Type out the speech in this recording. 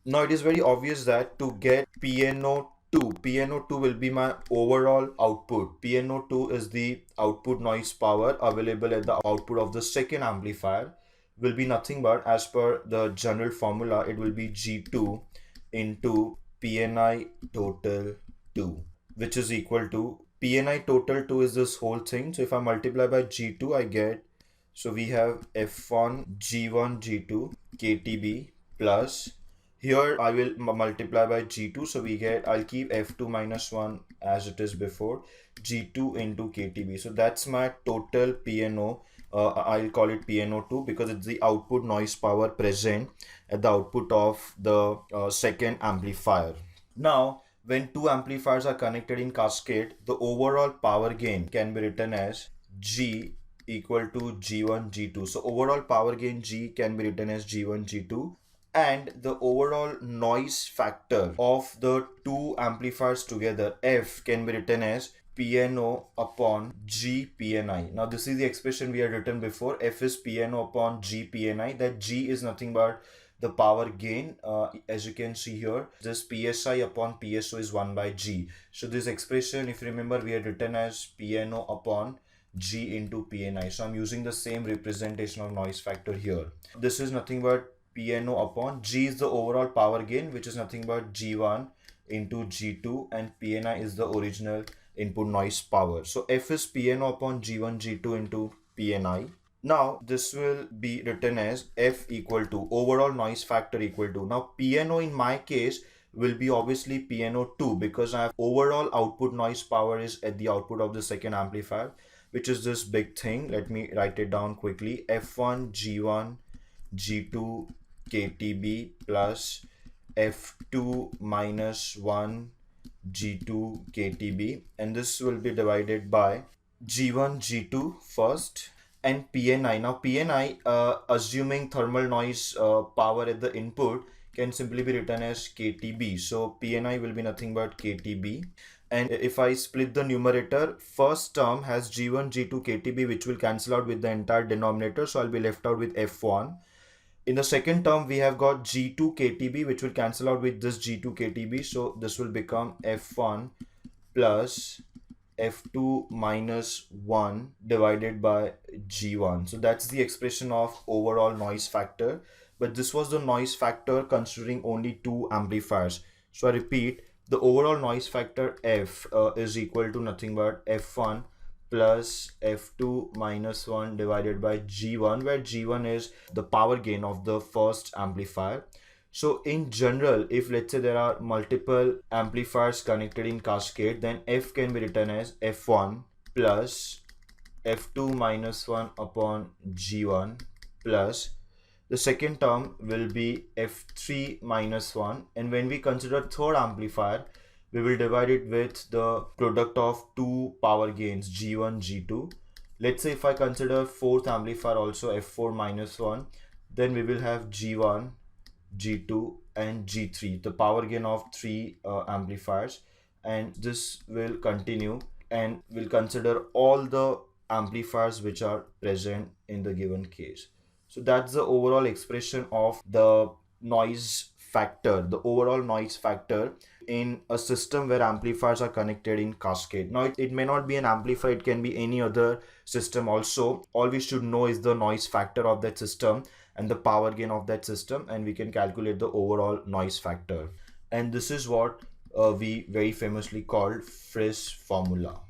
Now it is very obvious that to get PNO2 will be my overall output. PNO2 is the output noise power available at the output of the second amplifier, will be nothing but, as per the general formula, it will be G2 into PNI total 2, which is equal to PNI total 2 is this whole thing. So if I multiply by G2, I get, so we have F1 G1 G2 KTB plus, here I will multiply by G2, so we get, I'll keep F2 minus 1 as it is before, G2 into KTB. So that's my total PNO. I'll call it PNO2 because it's the output noise power present at the output of the second amplifier. Now, when two amplifiers are connected in cascade, the overall power gain can be written as G equal to G1, G2. So overall power gain G can be written as G1, G2, and the overall noise factor of the two amplifiers together, F, can be written as PNO upon G PNI. Now this is the expression we had written before. F is PNO upon G PNI. That G is nothing but the power gain. As you can see here, this PSI upon PSO is 1 by G. So this expression, if you remember, we had written as PNO upon G into PNI. So I'm using the same representation of noise factor here. This is nothing but PNO upon G is the overall power gain, which is nothing but G1 into G2, and PNI is the original input noise power. So F is PNO upon G1, G2 into PNI. Now this will be written as F equal to overall noise factor equal to, now PNO in my case will be obviously PNO2 because I have overall output noise power is at the output of the second amplifier, which is this big thing. Let me write it down quickly. F1 G1 G2 KTB plus F2 minus 1 G2 KTB, and this will be divided by G1 G2 first and PNI. Now PNI, assuming thermal noise power at the input, can simply be written as KTB. So PNI will be nothing but KTB. And if I split the numerator, first term has G1 G2 KTB, which will cancel out with the entire denominator, so I'll be left out with F1. In the second term, we have got G2 KTB, which will cancel out with this G2 KTB. So this will become F1 plus F2 minus 1 divided by G1. So that's the expression of overall noise factor. But this was the noise factor considering only two amplifiers. So I repeat, the overall noise factor F is equal to nothing but F1 plus F2 minus 1 divided by G1, where G1 is the power gain of the first amplifier. So in general, if let's say there are multiple amplifiers connected in cascade, then F can be written as F1 plus F2 minus 1 upon G1 plus the second term will be F3 minus 1, and when we consider third amplifier, we will divide it with the product of two power gains G1, G2. Let's say if I consider fourth amplifier also F4 minus 1, then we will have G1, G2 and G3, the power gain of three amplifiers, and this will continue, and we'll consider all the amplifiers which are present in the given case. So that's the overall expression of the noise factor, the overall noise factor in a system where amplifiers are connected in cascade. Now it may not be an amplifier, it can be any other system also. All we should know is the noise factor of that system and the power gain of that system, and we can calculate the overall noise factor. And this is what we very famously called Friss formula.